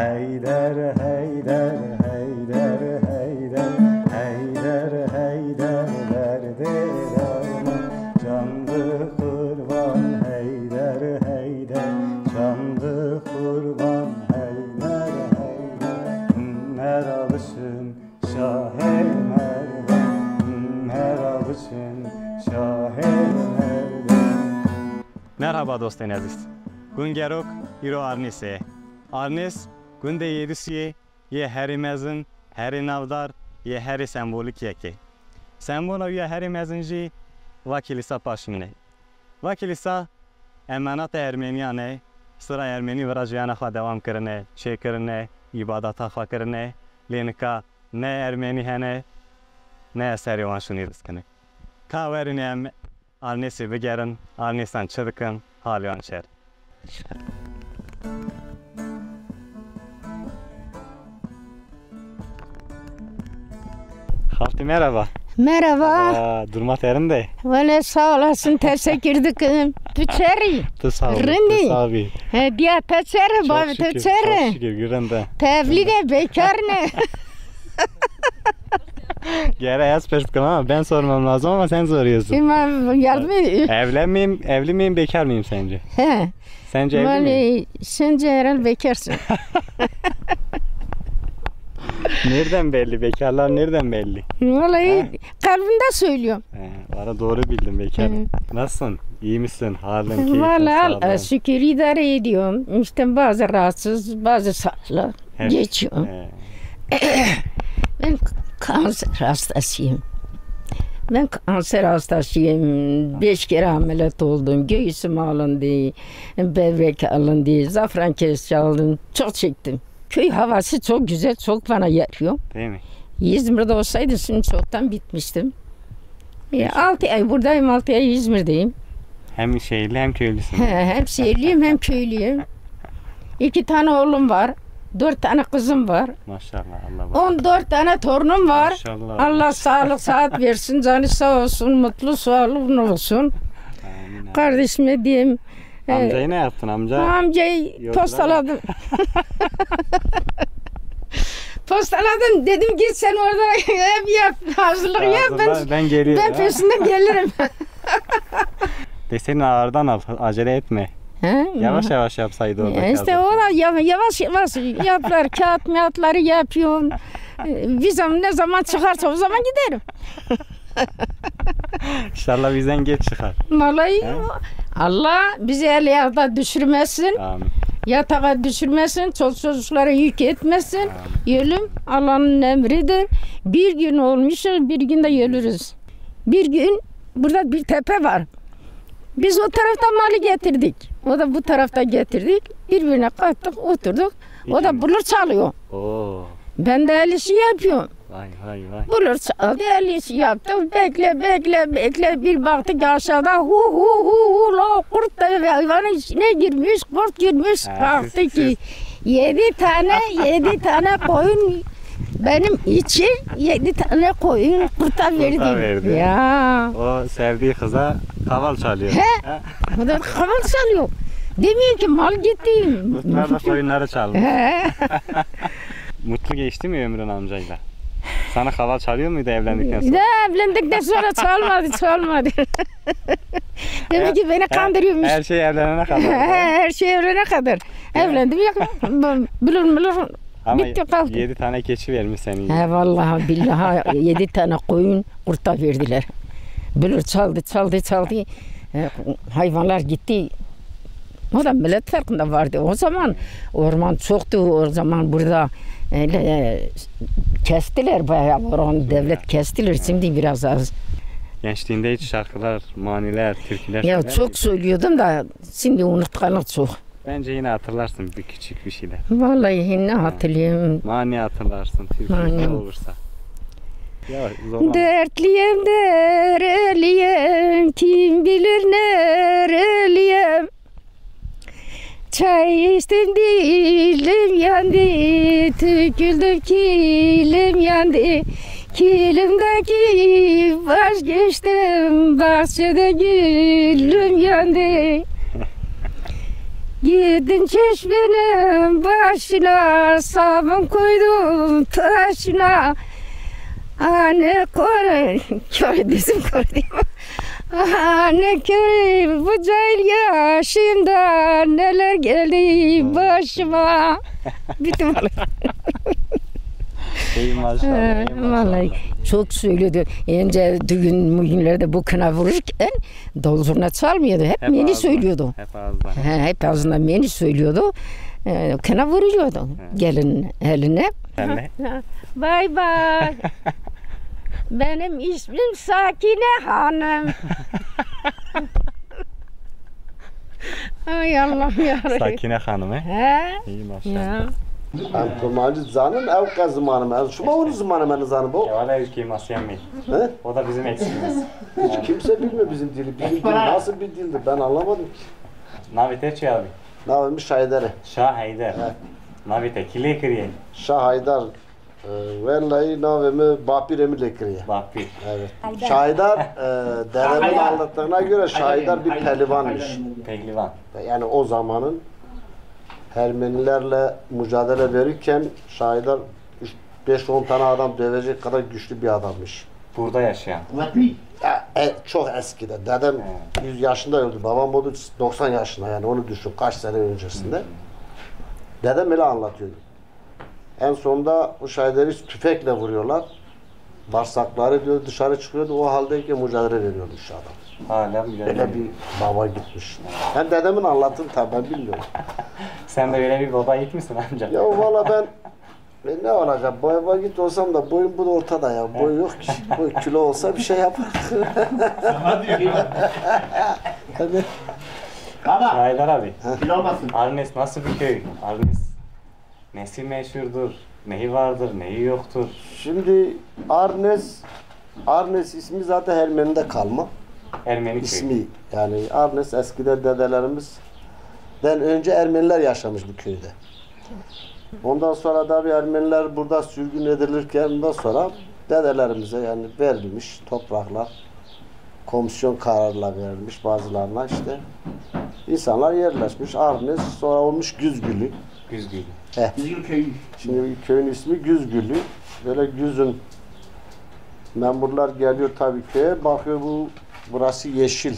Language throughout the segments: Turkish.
Heyder, heyder, heyder, heyder, heyder, heyder, derdi derman. Candı kurban, heyder, heyder, candı kurban, heyder, heyder. Merhabısın Şah-ı Merdan, merhabısın Şah-ı Merdan. Merhaba dostlar aziz. Gün gerok iro Arnis'e. Arnis günde yedisiye ye heri mezin, heri navdar, ye heri sembolik yeki. Sembol ye heri mezinci vakilisa paşmine. Vakilisa emanat Ermeniyane, sıra Ermeni virajiyana xwa devam kirine, çe kirine, ibadata xwa kirine, lenika ne Ermeni hene, ne eseri wan şuni diskine. Ka verine em Arnis'i bigerin, Arnis'tan çıdıkın, hali ançer. Halti merhaba. Merhaba. Durma yerinde. Valla sağ olasın, teşekkür ederim. Tüçeri. Rindi. Tabii. Hediye tüçeri, baba tüçeri. Çok şükür, gürende. Tevlige bekar ne? Gere yaz perspektif ama ben sormam lazım ama sen soruyorsun. İmam yardım edin. Evli miyim, bekar mıyım sence? He. Sence evli miyim? Sence herhalde bekarsın. Nereden belli? Bekarlar nereden belli? Vallahi kalbimde söylüyorum. Valla doğru bildim bekarım. Nasılsın? İyi misin? Halin, keyfin, Vallahi sağlığın? şükür idare ediyorum. İşte bazı rahatsız, bazı sağlık geçiyor. Ben kanser hastasıyım. Ben kanser hastasıyım. 5 kere ameliyat oldum. Göğsüm alındı, böbrek alındı, zafran kesici aldım. Çok çektim. Köy havası çok güzel, çok bana yarıyor. Değil mi? İzmir'de olsaydı şimdi çoktan bitmiştim. 6 ay buradayım, 6 ay İzmir'deyim. Hem şehirli hem köylüsün. Hem şehirliyim hem köylüyüm. 2 tane oğlum var. 4 tane kızım var. Maşallah, Allah var. 14 tane torunum var. Maşallah. Allah sağlık saat versin, canı sağ olsun, mutlu sağlıklı olsun. Amin. Kardeşime diyeyim. Amcayı ne yaptın amca? Amcayı postaladım. Postaladım. Dedim git sen orada hep yap, hazırlık yap. Ben geliyorum. Ben peşinden gelirim. Desenin ağırdan al, acele etme. Yavaş yavaş yapsaydı orada. İşte o da yavaş yavaş yaplar, kağıt mağıtları yapıyorum. Vizem ne zaman çıkarsa o zaman giderim. İnşallah bizden geç çıkar. Vallahi Allah bizi el yağda düşürmesin. Amin. Yatağa düşürmesin, çocuklara yük etmesin. Ölüm Allah'ın emridir. Bir gün olmuşuz, bir günde ölürüz. Bir gün burada bir tepe var. Biz o taraftan malı getirdik. O da bu tarafta getirdik. Birbirine kattık, oturduk. O da bulur çalıyor. Oo. Ben de el işi yapıyorum. Vay vay vay. Bulur çaldı, el işi yaptım. Bekle. Bir baktık aşağıda hu la kurt da hayvanın içine girmiş, kurt girmiş. Baktı ki 7 tane koyun benim için 7 tane koyun kurta verdi. Ya. O sevdiği kıza kaval çalıyor. O da kaval çalıyor. Demiyor ki mal gitti. Kurtlar da koyunları çalmış. Mutlu geçti mi ömrün amcayla? Sana kaval çalıyor muydu evlendikten sonra? Evlendikten sonra çalmadı. Demek ki beni kandırıyormuş. Her şey evlenene kadar. Her şey evlenene kadar. Evlendim ya. Bilur. Ama bitti kaldı. 7 tane keçi vermiş senin. He vallahi billahi 7 tane koyun kurta verdiler. Bilur çaldı. Hayvanlar gitti. O da millet farkında vardı. O zaman orman çoktu. O zaman burada kestiler bayağı. Oranı devlet kestiler. Şimdi biraz az. Gençliğinde hiç şarkılar, maniler, türküler Ya söyler çok miydin? söylüyordum da şimdi unutkanlık çok. Bence yine hatırlarsın bir küçük bir şeyler. Vallahi ne hatırlayayım. Mani hatırlarsın, türkü Mani. ne olursa. Ya zor. Dertliyem dereliyem, kim bilir nereliyem. Çay içtim dilim yandı, tüküldüm kilim yandı. Kilimdeki vazgeçtim, bahçede gülüm yandı. Gidin çeşmenin başına, sabun koydum taşına. Anne kore, kör dizim kore diyeyim. Anne kör bu cahil yaşımda neler geldi başıma. Bitti vallahi. İyi maşallah. iyi maşallah. Vallahi çok söylüyordu. Önce düğünlerde bu kına vururken davul zurna çalmıyordu. Hep beni ağızdan, söylüyordu. Hep ağızdan. Hep ağzından beni söylüyordu. Kına vuruyordu gelin eline. Sen Bay bay. Benim ismim Sakine Hanım. Ay Allah'ım yarabbim. Sakine Hanım he? He? İyi maşallah. Ya. Antomancı zanın evka zamanı. Şu onu zamanı zanı bu. Ya valla ülkeyi masyamayın. He? O da bizim eksimiz. Hiç kimse bilmiyor bizim dili. Bizim dil nasıl bir dildir ben anlamadım ki. Navite çavi. Ne yapayım Şahidere. Şah Haydar. Navite kile kriye. Şah Haydar. Vallahi navemi Bapiremi lekriye. Bak bir. Evet. Şahidar dedemin anlattığına göre Şahidar bir pehlivanmış. Pehlivan. Yani o zamanın Ermenilerle mücadele verirken Şahidar 5-10 tane adam dövecek kadar güçlü bir adammış. Burada yaşayan. Ya, çok eskide. Dedem 100 yaşında öldü. Babam oldu 90 yaşında yani onu düşün kaç sene öncesinde. Dedem öyle anlatıyordu. En sonunda o Şahidar'ı tüfekle vuruyorlar. Bağırsakları diyor dışarı çıkıyordu. O haldeyken mücadele veriyormuş adam. Hala mücadele. Öyle bir baba gitmiş. Ben dedemin anlattım tabi ben bilmiyorum. Sen de öyle bir baba yiğit misin amca? Ya valla ben ne olacak? Boyama git olsam da boyum bu da ortada ya. Boy yok ki. Boy kilo olsa bir şey yapar. Sana diyor. Hadi. Baba. Haydar abi. Kilo olmasın. Arnes nasıl bir köy? Arnes nesi meşhurdur? Neyi vardır, neyi yoktur? Şimdi Arnes ismi zaten Ermeni'de kalma. Ermeni köyü. İsmi yani Arnes eskiden dedelerimizden önce Ermeniler yaşamış bu köyde. Ondan sonra da bir Ermeniler burada sürgün edilirken ondan sonra dedelerimize yani verilmiş topraklar komisyon kararla verilmiş bazılarına işte insanlar yerleşmiş. Arnes sonra olmuş Güzgülü. Güzgülü. Bizim köyü. Şimdi köyün ismi Güzgülü. Böyle Güz'ün memurlar geliyor tabii köye bakıyor burası yeşil.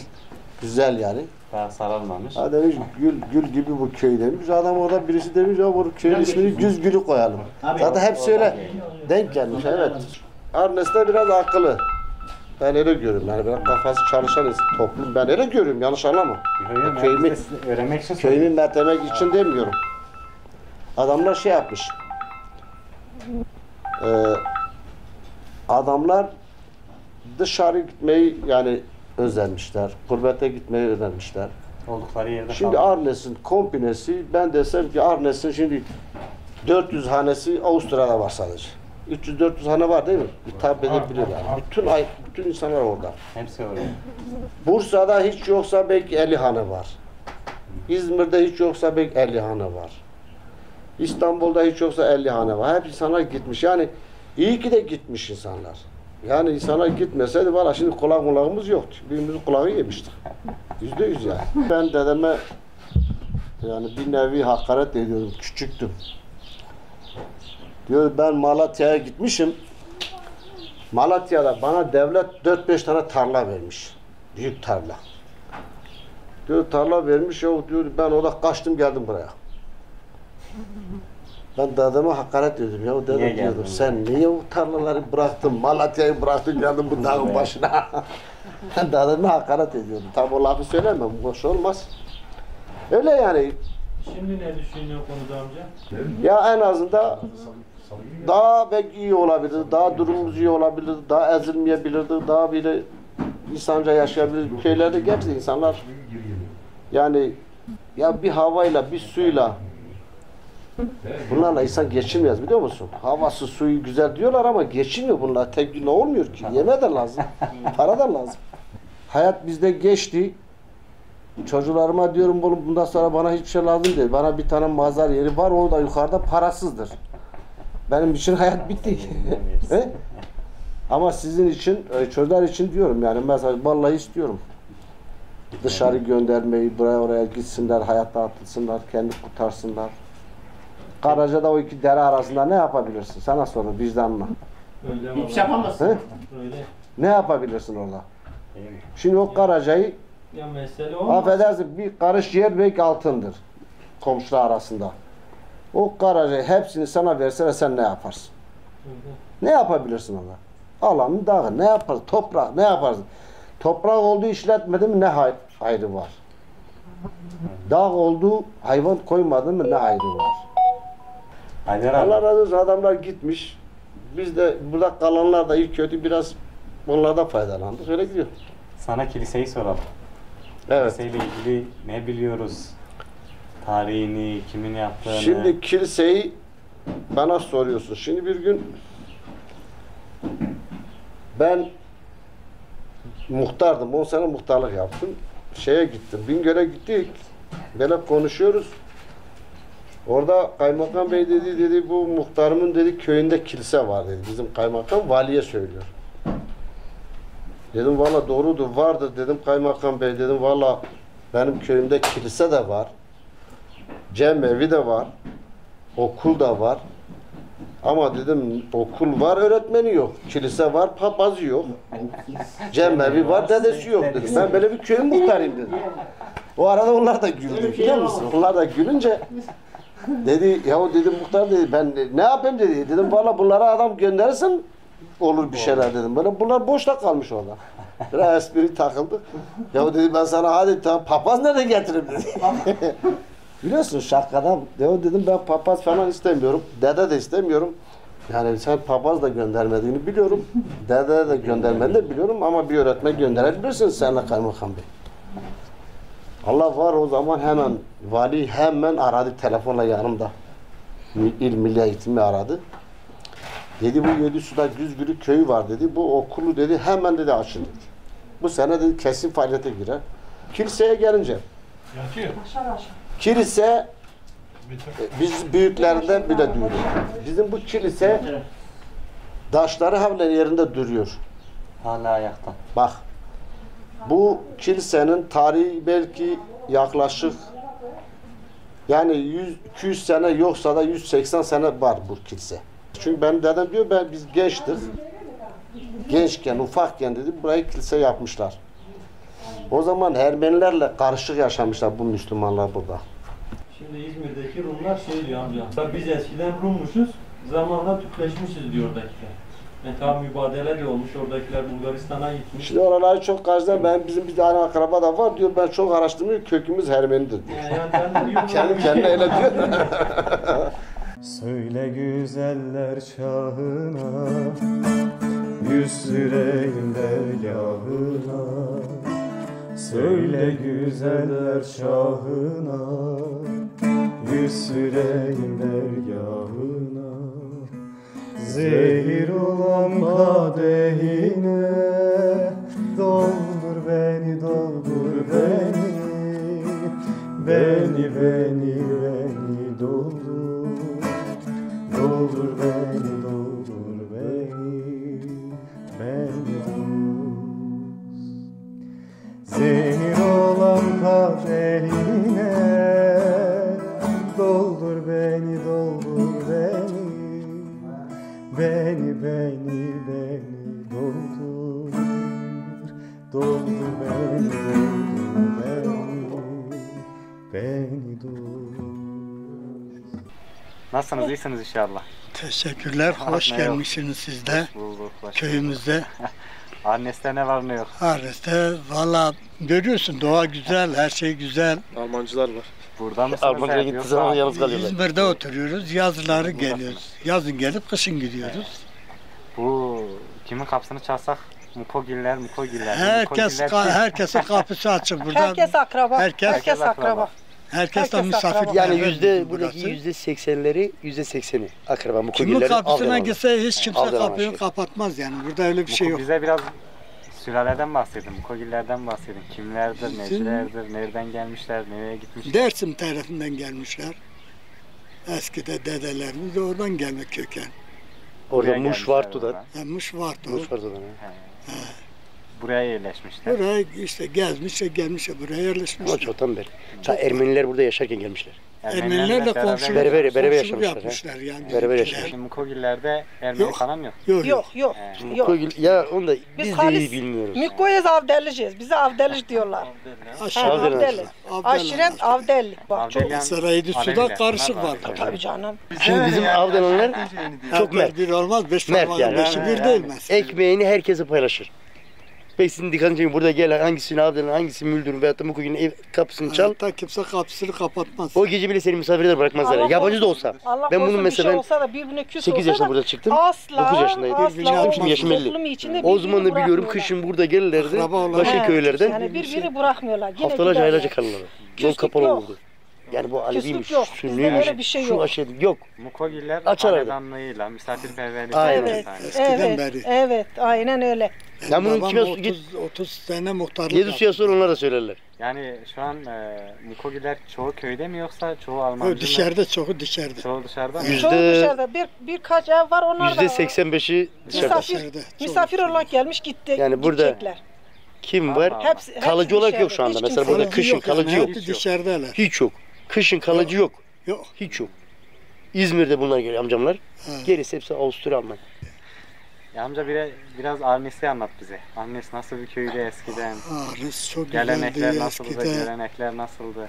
Güzel yani. Daha sarılmamış. Ha demiş gül gibi bu köy demiş. Adam orada birisi demiş ya bu köyün ismini Güzgülü koyalım. Zaten hepsi öyle denk gelmiş evet. Arnes'te biraz akıllı. Ben öyle görüyorum yani biraz kafası çalışan toplum. Ben öyle görüyorum yanlış anlama. Köyümü, öğrenmek için köyümü mertlemek için demiyorum. Adamlar şey yapmış. Adamlar dışarı gitmeyi yani özenmişler. Gurbete gitmeyi özenmişler. oldukları yerde Şimdi kaldı. Arnes'in kombinesi ben desem ki Arnes'in şimdi 400 hanesi Avusturya'da var sadece. 300-400 hane var değil mi? Hitap edebilirler. Bütün insanlar orada. Hepsi orada. Bursa'da hiç yoksa belki 50 hane var. İzmir'de hiç yoksa belki 50 hane var. İstanbul'da hiç yoksa 50 hane var. Hep insanlar gitmiş. Yani iyi ki de gitmiş insanlar. Yani insanlar gitmeseydi valla şimdi kulağımız yoktu. Birimizin kulağı yemiştik. %100 yani. Ben dedeme yani bir nevi hakaret ediyordum. Küçüktüm. Diyor ben Malatya'ya gitmişim. Malatya'da bana devlet 4-5 tane tarla vermiş. Büyük tarla. Diyor tarla vermiş ya diyor ben orada kaçtım geldim buraya. Ben dedeme hakaret ediyordum ya dedem diyordum sen niye o tarlaları bıraktın Malatya'yı bıraktın geldin bu dağın başına. Ben dedeme hakaret ediyordum. Tabi o lafı söylemem boş olmaz. Öyle yani. Şimdi ne düşünüyor konuda amca? Ya en azından daha belki iyi olabilirdi, daha durumumuz iyi olabilirdi, daha ezilmeyebilirdi, daha bile insanca yaşayabilirdi. Köylerde gerçekten insanlar yani ya bir havayla, bir suyla bunlarla insan geçinmez biliyor musun? Havası, suyu güzel diyorlar ama geçinmiyor bunlar. Tek günle olmuyor ki. Yeme de lazım, para da lazım. Hayat bizde geçti. Çocuklarıma diyorum bundan sonra bana hiçbir şey lazım değil. Bana bir tane mazar yeri var, o da yukarıda parasızdır. Benim için hayat bitti. Ama sizin için, çocuklar için diyorum yani mesela vallahi istiyorum. Dışarı göndermeyi, buraya oraya gitsinler, hayatta atılsınlar, kendi kurtarsınlar. Karaca'da o iki dere arasında ne yapabilirsin? Sana sorun vicdanla. Öyle Hiçbir şey valla. yapamazsın. He? Öyle. Ne yapabilirsin orada? Şimdi o Karaca'yı Ya mesele o. affedersin bir karış yer belki altındır. Komşular arasında. O Karaca'yı hepsini sana verse sen ne yaparsın? Öyle. Ne yapabilirsin ona? Alanın dağı ne yaparsın? Toprak ne yaparsın? Toprak olduğu işletmedi mi ne hayrı var? Dağ olduğu hayvan koymadı mı ne hayrı var? Haydar Allah abi, razı olsun adamlar gitmiş. Biz de burada kalanlar da iyi kötü biraz onlardan faydalandık. Öyle gidiyor. sana kiliseyi soralım. Evet. Kiliseyle ilgili ne biliyoruz? Tarihini, kimin yaptığını. Şimdi kiliseyi bana soruyorsun. Şimdi bir gün ben muhtardım. 10 sene muhtarlık yaptım. Şeye gittim. Bingöl'e gittik. Böyle konuşuyoruz. Orada kaymakam bey dedi bu muhtarımın dedi köyünde kilise var dedi. Bizim kaymakam valiye söylüyor. Dedim valla doğrudur vardır dedim kaymakam bey dedim valla benim köyümde kilise de var. Cemevi de var. Okul da var. Ama dedim okul var öğretmeni yok. Kilise var papazı yok. Cemevi var dedesi yok dedim. Ben böyle bir köyün muhtarıyım dedim. O arada onlar da güldü biliyor musun? Onlar da gülünce dedi yahu dedim muhtar dedi ben ne yapayım dedi. Dedim valla bunlara adam gönderirsen olur bir şeyler dedim. Böyle bunlar boşta kalmış orada. Biraz espri takıldı. Yahu dedi ben sana hadi tamam papaz nereden getireyim dedi. Biliyorsun şarkıdan dedim ben papaz falan istemiyorum. Dede de istemiyorum. Yani sen papaz da göndermediğini biliyorum. Dede de göndermediğini de biliyorum ama bir öğretmen gönderebilirsin senle kaymakam bey. Allah var o zaman hemen vali hemen aradı telefonla yanımda. İl Milli Eğitimi aradı. Dedi bu Yedisu'da Güzgülü köyü var dedi. Bu okulu dedi hemen dedi açın dedi. Bu sene dedi kesin faaliyete girer. Kiliseye gelince. Yatıyor. Kilise biz büyüklerinden bile duyuyoruz. Bizim bu kilise taşları hala yerinde duruyor. Hala ayakta. Bak bu kilisenin tarihi belki yaklaşık yani 100-200 sene yoksa da 180 sene var bu kilise. Çünkü benim dedem diyor biz gençtik. Gençken, ufakken dedi burayı kilise yapmışlar. O zaman Ermenilerle karışık yaşamışlar bu Müslümanlar burada. Şimdi İzmir'deki Rumlar şey diyor amca. Biz eskiden Rummuşuz, zamanla Türkleşmişiz diyor oradakiler. Yani tam mübadele de olmuş, oradakiler Bulgaristan'a gitmiş. Şimdi oraları çok karşılar. Bizim bir tane akraba da var diyor. Ben çok araştırmıyorum. Kökümüz Ermenidir diyor. Yani ben de diyorum, Kendi kendine öyle diyor. Söyle güzeller çağına, yüz süreyim dergahına. Söyle güzeller çağına, yüz süreyim dergahına. Zehir olan kadehine, doldur beni, doldur beni. Beni doldur. Doldur beni, doldur beni, beni dost. Zehir olan kadehine, doldur beni, doldur beni. Beni doldur. Doldur beni, doldur beni. Beni dost. Nasılsınız? İyisiniz inşallah. Teşekkürler. Hoş Ne yok. gelmişsiniz siz de Hoş bulduk. köyümüzde. Arnes'te ne var ne yok? Arnes'te valla görüyorsun doğa güzel, her şey güzel. Almancılar var. Burada mısınız? Almancıya hep gittiği yoksa- zaman yalnız kalıyorlar. İzmir'de oturuyoruz. Yazları geliyoruz. Yazın gelip kışın gidiyoruz. Bu kimin kapısını çalsak Mukogiller. Herkesin kapısı açık burada. Herkes akraba. Herkes akraba. herkes de herkes misafir. akraba. Yani burası. buradaki %80'i akraba Kimin mukogillerin kapısına gitse hiç kimse Aldıran kapıyı şey. kapatmaz yani. Burada öyle bir şey yok. Bize biraz sülaleden bahsedin. Mukogillerden bahsedin. Kimlerdir, necilerdir, nereden gelmişler, nereye gitmişler? Dersim tarafından gelmişler. Eskide dedelerimiz de oradan gelme köken. Orada Buraya Muş gelmişler Vartu'dan. oradan. Muş vardı. Muş Vartu'dan. buraya yerleşmişler. Buraya işte gezmişler, gelmişler, buraya Ama yerleşmişler. çoktan beri. Ta Ermeniler burada yaşarken gelmişler. Ermenilerle komşuluk, Beraber komşuluk yaşamışlar, yapmışlar yani. Beraber bizimkiler. yaşamışlar. Şimdi Mukogillerde Ermeni Yok. falan yok. Yok, yok. Yok yok. Yok. Ya onu da biz de iyi halis bilmiyoruz. Mikoyuz avdeliciyiz. Bize avdelic diyorlar. Aşağı Avdeli. Avdeli. Aşiret avdeli. Bak çok Avdelyan, Saraydı suda Aleviler, karışık bunlar var. tabii canım. Şimdi bizim avdalanlar çok mert. Bir olmaz, beş Mert olmaz, yani. beşi bir değil mesela. Ekmeğini herkese paylaşır. Peki sizin dikkatinizi çekin, burada gelen hangisini avdalan, hangisi müldür veyahut da Mukogill'in ev kapısını çal. Hatta kimse kapısını kapatmaz. O gece bile seni misafirler bırakmazlar. Allah Yabancı da korusun. olsa. Allah Ben bunun korusun bir mesela şey olsa da birbirine küs 8 olsa yaşında da burada çıktım. asla 9 yaşındaydım. asla Şimdi yaşım 50. toplum içinde O zaman da birbirini biliyorum bırakmıyorlar. kışın burada gelirlerdi. Akraba olarak. Başka Evet, köylerden. Yani birbirini bırakmıyorlar. Yine Haftalarca giderler. aylarca kalırlar. Yol Küslük kapalı yok. olurdu. Yani bu Aleviymiş, yok. Bizde Sünniymiş, öyle bir şey şu yok. aşırı yok. Mukogiller Açarlardı. hanedanlığıyla, misafirperverlikle Aynen. Evet, Eskiden evet, beri. evet, aynen öyle. Ya bunun Babam kime 30 sene muhtarlık 7 yaptı. suya sonra onlar da söylerler. Yani şu an Mukogiller çoğu köyde mi yoksa çoğu Almancı Yok, mı? dışarıda, çoğu dışarıda. Çoğu dışarıda mı? Çoğu dışarıda birkaç ev var onlar da %85'i dışarıda. misafir, misafir olarak gelmiş gitti. Yani burada- gidecekler. Kim var? Allah. Hepsi Kalıcı olarak yok şu dışarıda. anda. Hiç Mesela kimse burada yok. kışın kalıcı yok. Hepsi dışarıdalar. Hiç yok. Kışın kalıcı yok. Yok. Hiç yok. İzmir'de bunlar geliyor amcamlar. Ha. Gerisi hepsi Avusturya Almanya. Ya amca biraz Arnes'i anlat bize. Arnes nasıl bir köydü eskiden? Ağrıs çok Gelenekler güzeldi nasıldı? eskiden. Görenekler nasıldı?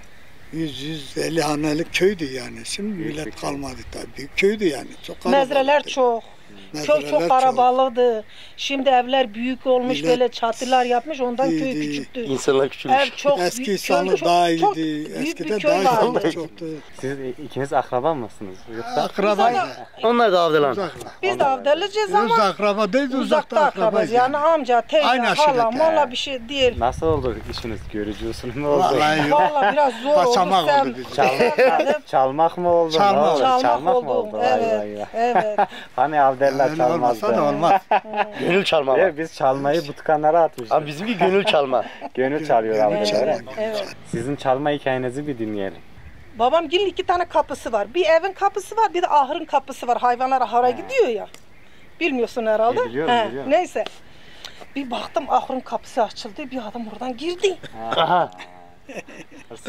150 hanelik köydü yani. Şimdi Büyük bir millet köy. kalmadı tabii. Büyük köydü yani. Çok kalabalıktı. Mezreler çok. Köy Mezreler çok karabalıktı. Şimdi evler büyük olmuş, Millet böyle çatılar yapmış. Ondan köy iyiydi. küçüktü. İnsanlar küçülmüş. Ev çok Eski büyük. insanı köy çok- daha çok iyiydi. büyük bir Eskiden köy daha vardı. insanı çoktu. Siz ikiniz akraba mısınız? Yoksa Akrabaydı. Onlar da avdalan. Uzakta. Biz de avdeliciyiz Öz ama akraba değil, uzakta uzakta akrabayız. akrabayız. Yani amca, teyze, Aynı aşirete. hala, mola bir şey değil. nasıl oldu işiniz? Görücü usulü mü oldu? Vallahi yok. Valla biraz zor Kaçamak oldu. Sen- oldu bizim. Çalmak mı oldu? Çalmak. Ne oldu? Çalmak mı oldu. Vay Evet, vay vay. evet. Hani avdeller Öyle çalmazdı. olmasa da olmaz. Gönül çalma ama. Evet, biz çalmayı bu tıkanlara atmışız. Abi bizimki gönül çalma. Gönül çalıyor avdeller. çalmak. Evet. Sizin çalma hikayenizi bir dinleyelim. Babam gelin 2 tane kapısı var. Bir evin kapısı var, bir de ahırın kapısı var. Hayvanlar ahıra gidiyor ya. Bilmiyorsun herhalde. Biliyorum, biliyorum. Neyse. Bir baktım ahırın kapısı açıldı. Bir adam oradan girdi. Aha.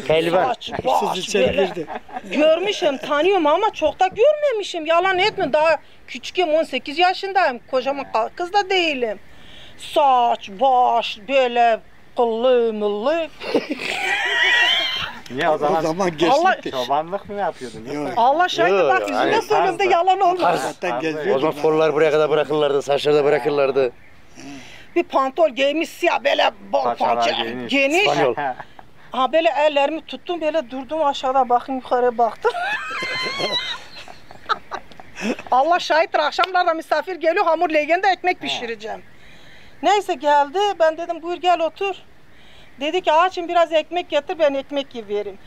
Pehlivan. Saç, Siz baş içeri böyle. girdi. Görmüşüm, tanıyorum ama çok da görmemişim. Yalan etme. Daha küçüğüm, 18 yaşındayım. Kocaman kız da değilim. Saç, baş böyle kıllı mıllı. Niye o O zaman zaman Allah- geçti. çobanlık mı yapıyordun? Yoksa? Yok. Allah şahit Yok, bak yüzüne yani söylüyorum da tarzda. yalan olmaz. Zaten Abi, O geziyordu. zaman forlar buraya kadar bırakırlardı, saçları da bırakırlardı. Bir pantol giymiş siyah böyle bol Paçalar parça geniş. geniş. İspanyol. Ha böyle ellerimi tuttum böyle durdum aşağıda bakın yukarı baktım. Allah şahittir akşamlarda misafir geliyor hamur legende ekmek pişireceğim. Neyse geldi ben dedim buyur gel otur. Dedi ki ağacım biraz ekmek getir ben ekmek vereyim.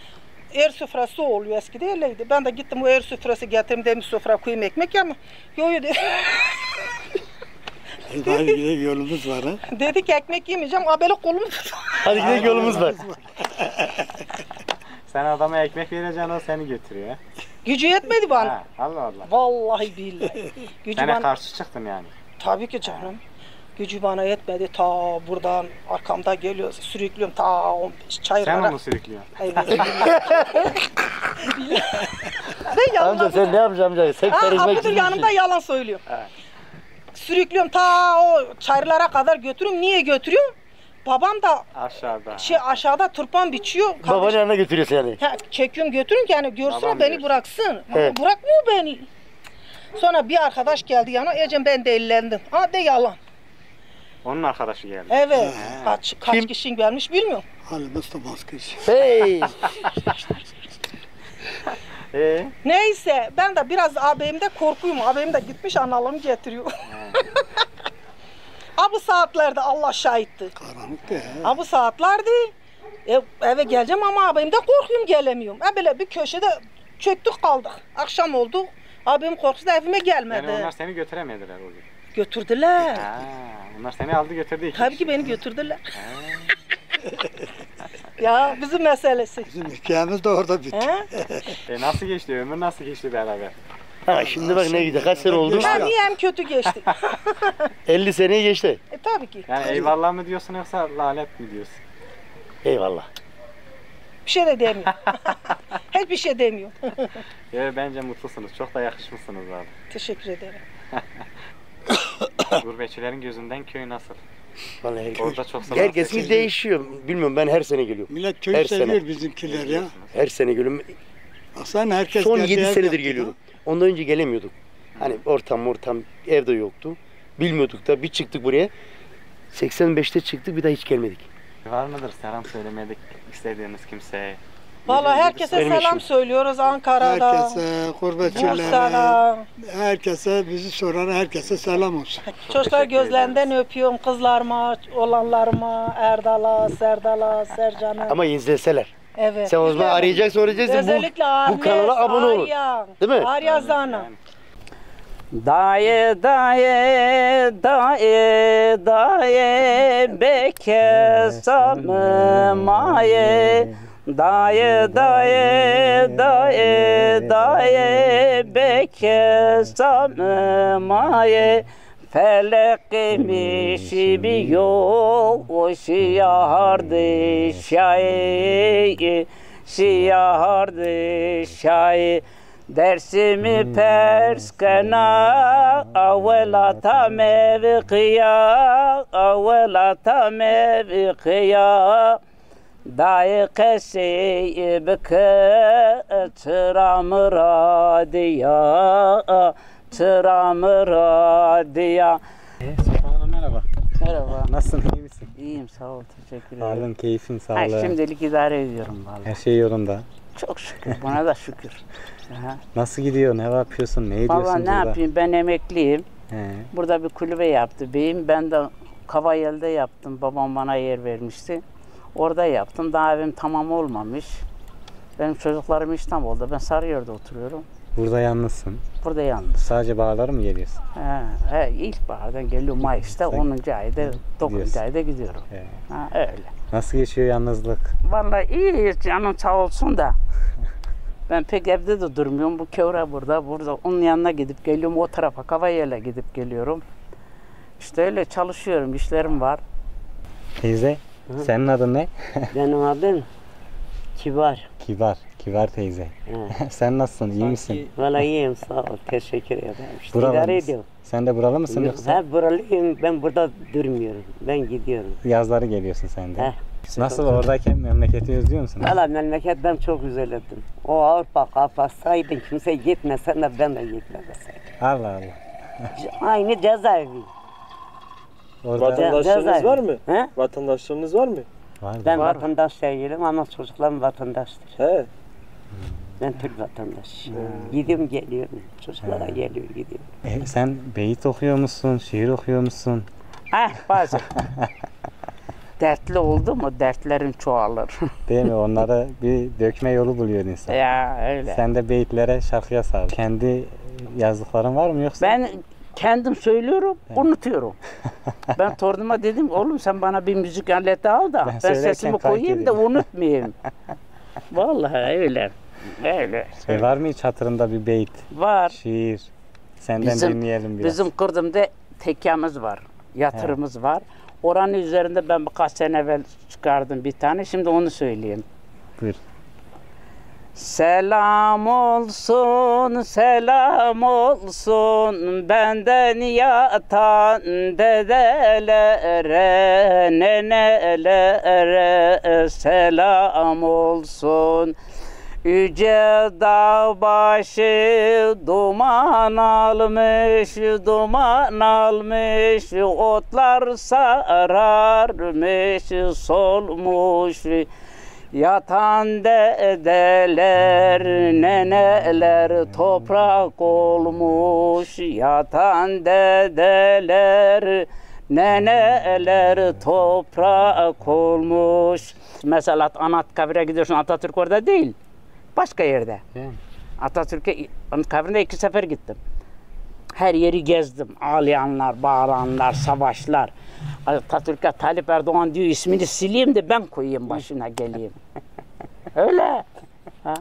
Er sofrası oluyor eskide öyleydi. Ben de gittim o er sofrası getirdim demiş sofra koyayım ekmek ama. Yo yo dedi. Daha gidelim yolumuz var ha. Dedi ki ekmek yemeyeceğim. Ha böyle kolumu tuttu. Hadi gidelim yolumuz var. Sen adama ekmek vereceksin, o seni götürüyor. ha? Gücü yetmedi bana. Ha, Allah Allah. Vallahi billahi. Gücü Sana bana... karşı çıktın yani. Tabii ki canım. Gücü bana yetmedi. Ta buradan arkamda geliyor. Sürüklüyorum ta 15 Sen çayırlara. onu sürüklüyorsun. Evet. Ben yalan Amca sen ne yapacaksın amca? Sen karizma Abdül için yanımda yalan söylüyor. Sürüklüyorum ta o çayırlara kadar götürüyorum. Niye götürüyorum? Babam da Aşağıda. aşağıda turpan biçiyor. Babanın yanına götürüyorsun yani. Ha, çekiyorum götürün ki yani görsün Babam beni diyor. bıraksın. Evet. Bırakmıyor beni. Sonra bir arkadaş geldi yana. Ecem ben de ellendim. Ha de yalan. Onun arkadaşı geldi. Evet. Kaç Kim? kişi gelmiş bilmiyorum. Halimiz de maskış. Hey! Neyse ben de biraz ağabeyimde korkuyum. Ağabeyim de gitmiş analığımı getiriyor. Bu saatlerde Allah şahitti. Karanlıktı ya. Bu saatlerde eve geleceğim ama ağabeyimde korkuyorum gelemiyorum. Böyle bir köşede çöktük kaldık. Akşam oldu. Ağabeyim korkusu da evime gelmedi. Yani onlar seni götüremediler o gün. Götürdüler. Ha, onlar seni aldı götürdü iki Tabii kişi. ki beni götürdüler. Ya bizim meselesi. Bizim hikayemiz de orada bitti. He? Nasıl geçti? Ömür nasıl geçti beraber? Ha şimdi bak ne güzel. Kaç sene oldu? Hem iyi hem kötü geçti. 50 seneyi geçti. tabii ki. Yani eyvallah mı diyorsun yoksa lanet mi diyorsun? Eyvallah. Bir şey de demiyor. Hiçbir şey demiyor. Bence mutlusunuz. Çok da yakışmışsınız abi. Teşekkür ederim. Gurbetçilerin gözünden köy nasıl? Vallahi Orada çok sever. herkesin değişiyor. Bilmiyorum, ben her sene geliyorum. Millet köyü Her seviyor sene. bizimkiler ya. Her sene geliyorum. Aslında herkes Son geldi, 7 ev senedir yaptı geliyorum. Ondan önce gelemiyorduk. Hani ortam evde yoktu. Bilmiyorduk da bir çıktık buraya. 85'te çıktık, bir daha hiç gelmedik. Var mıdır selam söylemedik istediğiniz kimseye? Vallahi herkese Benim selam işim. söylüyoruz Ankara'da. Herkese, gurbetçilere, Bursa'da. herkese, bizi soran herkese selam olsun. Çocuklar gözlerinden öpüyorum. Kızlarıma, olanlarıma, Erdal'a, Serdal'a, Sercan'a. Ama izleseler. Evet. Sen o zaman arayacaksın, soracaksın. Özellikle Bu kanala abone olun. Değil mi? Arya Zana. Dayı dayı dayı dayı beke samımayı Dayı dayı dayı dayı beke samımayı Felek imişi bir yol şiardı şayi şiardı şayi Dersimi perskena avvelata mevkiya avvelata mevkiya Dayı kesi bike çıramıra diya çıramıra diya Sultanım merhaba. Merhaba. Nasılsın, iyi misin? İyiyim, sağ ol, teşekkür ederim. Halin, keyfin, Ha, sağlığın. şimdilik idare ediyorum vallahi. Her şey yolunda. Çok şükür, buna da şükür. Aha. Nasıl gidiyor, ne yapıyorsun, ne ediyorsun Vallahi ne burada? yapayım, ben emekliyim. He. Burada bir kulübe yaptı beyim. Ben de Kavayel'de yaptım. Babam bana yer vermişti. Orada yaptım. Daha evim tamam olmamış. Benim çocuklarım İstanbul'da. Ben Sarıyer'de oturuyorum. Burada yalnızsın. Burada yalnız. Sadece bağlara mı geliyorsun? İlkbahardan geliyorum Mayıs'ta. Sen 10. ayda, 9. gidiyorsun. ayda gidiyorum. He. Ha, öyle. Nasıl geçiyor yalnızlık? Vallahi iyi, canım sağ olsun da. Ben pek evde de durmuyorum. Bu Kevra burada. Onun yanına gidip geliyorum. O tarafa Kavayel'e gidip geliyorum. İşte öyle çalışıyorum. İşlerim var. Teyze, senin adın ne? Benim adım Kibar. Kibar. Kibar teyze. Sen nasılsın, iyi misin? Vallahi iyiyim, sağ ol. Teşekkür ederim. İşte Buralı idare mısın? ediyorum. Sen de buralı mısın yoksa? Ben buralıyım. Ben burada durmuyorum. Ben gidiyorum. Yazları geliyorsun sen de. Heh. Nasıl, oradayken memleketi özlüyor musun? Valla memleket ben çok üzüldüm. O Avrupa kapatsaydın kimse gitmesen de ben de gitmeseydim. Allah Allah. Aynı cezaevi. Orada Vatandaşlığınız var mı? He? Vatandaşlığınız var mı? var. Ben Var. vatandaş değilim ama çocuklarım vatandaştır. He. Ben Türk vatandaşıyım. Gidiyorum geliyorum. Çocuklara geliyor gidiyorum. Sen beyit okuyor musun, şiir okuyor musun? Bazen. Dertli oldu mu dertlerim çoğalır. Değil mi? Onlara bir dökme yolu buluyor insan. Ya öyle. Sen de beyitlere, şarkıya sar. Kendi yazdıkların var mı yoksa? Ben kendim söylüyorum, unutuyorum. Ben torunuma dedim, oğlum sen bana bir müzik aleti al da ben söylerken sesimi kayıt koyayım da edeyim. unutmayayım. Vallahi öyle. Öyle. Var mı hiç hatırında bir beyit, Var. şiir? Senden dinleyelim biraz. Bizim Kırdım'da tekkemiz var, yatırımız var. Oranın üzerinde ben birkaç sene evvel çıkardım bir tane, şimdi onu söyleyeyim. Buyur. Selam olsun, selam olsun benden yatan dedelere, nenelere selam olsun. Yüce dağ başı duman almış, duman almış, otlar sararmış, solmuş. Yatan dedeler, neneler toprak olmuş. Yatan dedeler, neneler toprak olmuş. Mesela Anıtkabir'e gidiyorsun, Atatürk orada değil, başka yerde. Atatürk'e Anıtkabir'e 2 sefer gittim. Her yeri gezdim. Ağlayanlar, bağıranlar, savaşlar. Atatürk'e Tayyip Erdoğan diyor, ismini sileyim de ben koyayım başına geleyim. Öyle. Ha?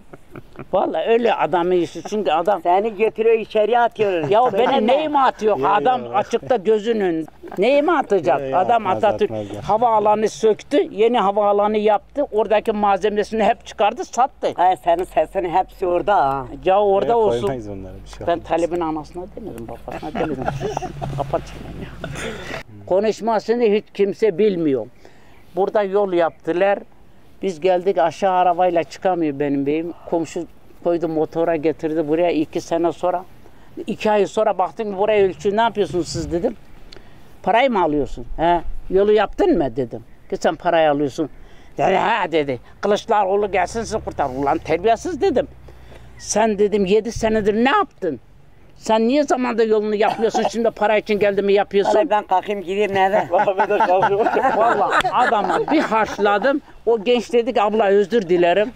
Vallahi öyle adamın işi çünkü adam Seni götürüyor içeriye atıyor. ya benim neyime atıyor? Adam açıkta gözünün neyime atacak? Adam Atatürk havaalanı söktü, yeni havaalanı yaptı. Oradaki malzemesini hep çıkardı, sattı. Hayır senin sesinin hepsi orada ha. Ya orada olsun. Koymayız onlara bir şey. Ben Talib'in anasına demedim, babasına demedim. Kapat şunu ya. Konuşmasını hiç kimse bilmiyor. Burada yol yaptılar. Biz geldik aşağı arabayla çıkamıyor benim beyim. Komşu koydu motora getirdi buraya 2 sene sonra. 2 ay sonra baktım buraya ölçü ne yapıyorsunuz siz dedim. Parayı mı alıyorsun? He, yolu yaptın mı dedim. Ki sen parayı alıyorsun. Dedi ha dedi. Kılıçdaroğlu gelsin sizi kurtar. Ulan terbiyesiz dedim. Sen dedim 7 senedir ne yaptın? Sen niye zamanda yolunu yapmıyorsun şimdi para için geldi mi yapıyorsun? Vallahi ben kalkayım gideyim eve. Vallahi adama bir harçladım. O genç dedi ki abla özür dilerim.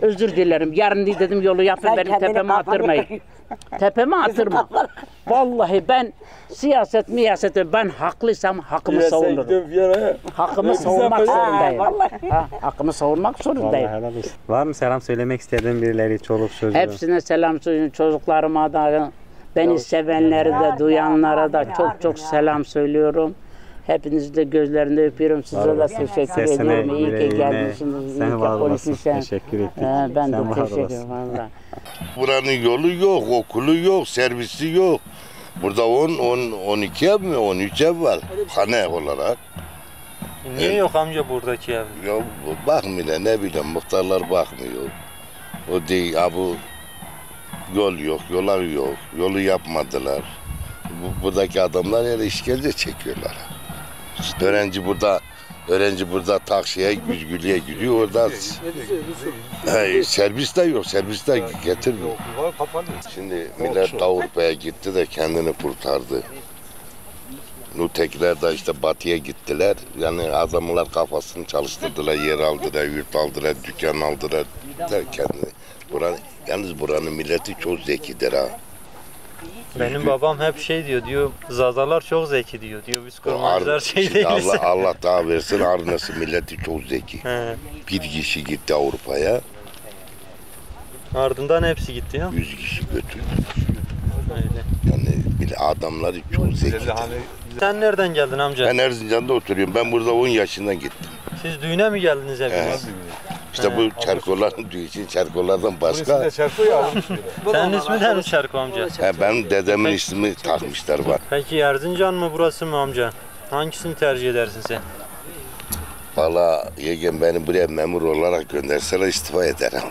Özür dilerim. Yarın dedim yolu yapın Sen benim kendini tepeme kafanı- attırmayın. Tepeme attırma. Vallahi ben siyaset ben haklıysam hakkımı savunurum. Hakkımı savunmak zorundayım. Ha, hakkımı savunmak zorundayım. Vallahi helal olsun. Var mı selam söylemek istediğin birileri, çoluk çocuğu? Hepsine selam söylüyorum. Çocuklarıma da, beni sevenlere de, duyanlara da çok selam söylüyorum. Hepinizi de gözlerinde öpüyorum. Size de teşekkür Sesine, ediyorum. İyi ki yüreğine, gelmişsiniz. İyi sen ki var olasın. konuşmuşsun. Teşekkür ettik. Ben de Sen var teşekkür olasın. ederim. Vallahi. Buranın yolu yok, okulu yok, servisi yok. Burada 12 ev mi, 13 ev var hane olarak. Niye yok amca buradaki ev? Ya bakmıyorlar, ne bileyim muhtarlar bakmıyor. O değil, bu yol yok, yollar yok, yolu yapmadılar. Buradaki adamlar yani işkence çekiyorlar. Öğrenci burada taksiye, güzgülüye gidiyor, orada servis de yok, servis de getirmiyor. Şimdi millet Avrupa'ya gitti de kendini kurtardı. Ötekiler de işte batıya gittiler. Yani adamlar kafasını çalıştırdılar, yer aldılar, yurt aldılar, dükkan aldılar derken yalnız buranın milleti çok zekidir ha. Benim babam hep şey diyor Zazalar çok zeki diyor biz kurmancılar şey değiliz. Allah daha versin Arnası milleti çok zeki. Bir kişi gitti Avrupa'ya. Ardından hepsi gitti ya. 100 kişi götürdü. Öyle. Yani bile adamları çok zeki. Sen nereden geldin amca? Ben Erzincan'da oturuyorum. Ben burada 10 yaşından gittim. Siz düğüne mi geldiniz hepiniz? İşte bu çerkoların düğü için çerkolardan başka. Senin ismin de mi Çerko amca? Benim dedemin ismi takmışlar bak. Peki Erzincan mı burası mı amca? Hangisini tercih edersin sen? Valla yegen beni buraya memur olarak gönderseler istifa ederim.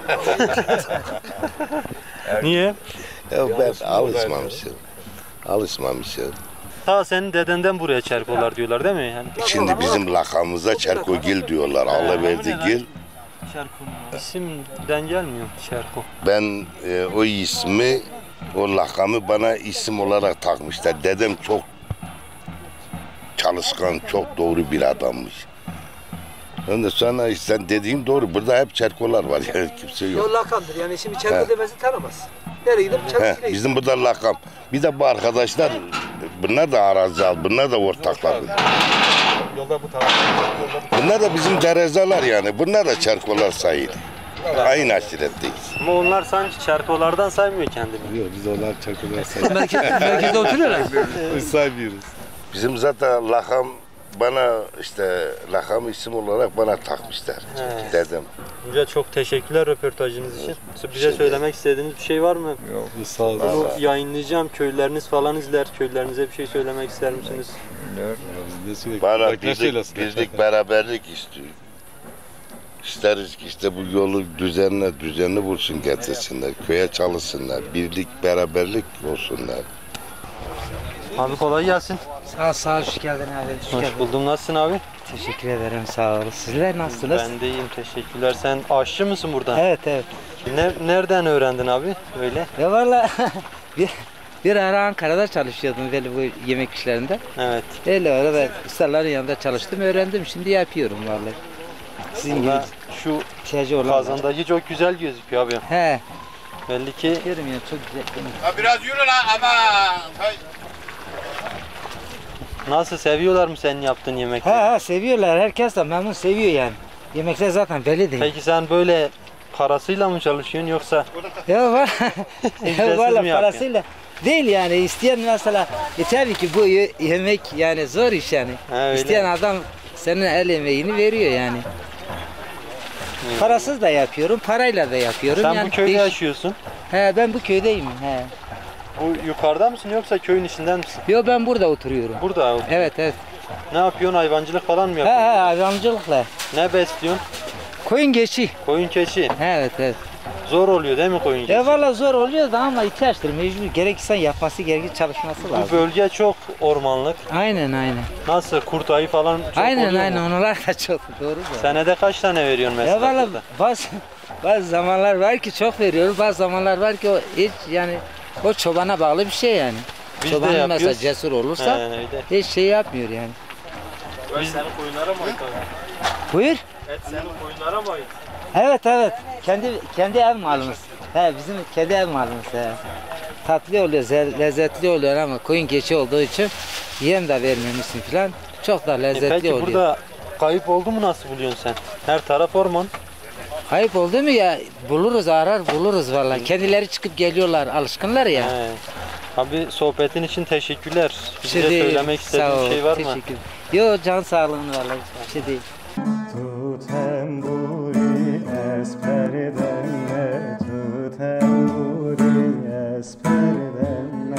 Niye? Ya ben alışmamışım. Ta senin dedenden buraya Çerkolar diyorlar değil mi? Yani Şimdi bizim lakamımıza Çerkogil diyorlar. Alıverdi Gil. İsimden gelmiyor Çerko. Ben o ismi, o lakamı bana isim olarak takmışlar. Dedem çok çalışkan, çok doğru bir adammış. Ondan sonra sen dediğin doğru. Burada hep Çerkolar var yani kimse yok. O lakamdır yani şimdi Çerko demesi tanımaz. Nereye gidip Çerko Bizim burada lakam. Bir de bu arkadaşlar bunlar da arazi al, bunlar da ortaklar. Bunlar da bizim derezalar yani. Bunlar da Çerkolar sayılır. Aynı aşiretteyiz. Ama onlar sanki Çerkolardan saymıyor kendini. Yok biz onlar Çerkolar sayılır. merkezde oturuyorlar. Biz saymıyoruz. Bizim zaten lakam bana işte lakam isim olarak bana takmışlar. Dedim. Amca çok teşekkürler röportajınız için. Bize söylemek istediğiniz bir şey var mı? Yok biz sağ olun. Bunu yayınlayacağım. Köylüleriniz falan izler. Köylülerinize bir şey söylemek ister misiniz? Bana birlik beraberlik istiyor. İsteriz ki işte bu yolu düzenli bulsun getirsinler. Köye çalışsınlar. Birlik beraberlik olsunlar. Abi kolay gelsin. Sağ ol, hoş geldin abi. Hoş buldum. Nasılsın abi? Teşekkür ederim, sağ ol. Sizler nasılsınız? Ben de iyiyim, teşekkürler. Sen aşçı mısın burada? Evet. Nereden öğrendin abi öyle? Ya valla bir ara Ankara'da çalışıyordum böyle bu yemek işlerinde. Evet. Öyle ben ustaların yanında çalıştım, öğrendim. Şimdi yapıyorum vallahi. Sizin gibi şu kazandaki çok güzel gözüküyor abi. He. Belli ki. Diyorum ya çok güzel. Ya biraz yürü lan ama. Nasıl seviyorlar mı senin yaptığın yemekleri? He seviyorlar. Herkes de memnun seviyor yani. Yemekler zaten belli değil. Peki sen böyle parasıyla mı çalışıyorsun yoksa Ya var. ücretsiz Valla mi parasıyla değil yani. İsteyen mesela tabii ki bu yemek yani zor iş yani. öyle. İsteyen adam senin el emeğini veriyor yani. Parasız da yapıyorum, parayla da yapıyorum. Sen yani bu köyde yaşıyorsun? He, ben bu köydeyim. He. Bu yukarıda mısın yoksa köyün içinden misin? Yo, ben burada oturuyorum. Burada. Evet, evet. Ne yapıyorsun? Hayvancılık falan mı He, yapıyorsun? hayvancılıkla. Ne besliyorsun? Koyun keçi. Koyun keçi. Evet, evet. Zor oluyor değil mi koyun keçi? Ya valla zor oluyor da ama ihtiyaçtır. Mecbur. Gerek insan yapması, gerek çalışması lazım. Bu bölge çok ormanlık. Aynen, aynen. Nasıl? Kurt ayı falan çok Aynen, oluyor aynen. mu? Onlar da çok doğru da. Senede kaç tane veriyorsun mesela? Ya valla kurda? bazı zamanlar var ki çok veriyor. Bazı zamanlar var ki o hiç yani o çobana bağlı bir şey yani. Biz de Çoban mesela yapıyoruz. cesur olursa öyle. hiç şey yapmıyor yani. Biz senin koyunlara mı ait abi? Buyur. Et senin koyunlara mı ait? Evet, evet. Kendi ev malımız. He, bizim kendi ev malımız. He. Tatlı oluyor, lezzetli oluyor ama koyun keçi olduğu için yem de vermemişsin falan. Çok da lezzetli Peki oluyor. burada kayıp oldu mu nasıl buluyorsun sen? Her taraf orman. Kayıp oldu mu ya buluruz, arar buluruz vallahi. Kendileri çıkıp geliyorlar, alışkınlar ya. He. Abi sohbetin için teşekkürler. Bir Bize şey değil. söylemek Sağ istediğin ol, bir şey var mı? teşekkür. Yo, can sağlığını vallahi bir şey değil. Tu temburi esperdenne, tu temburi esperdenne,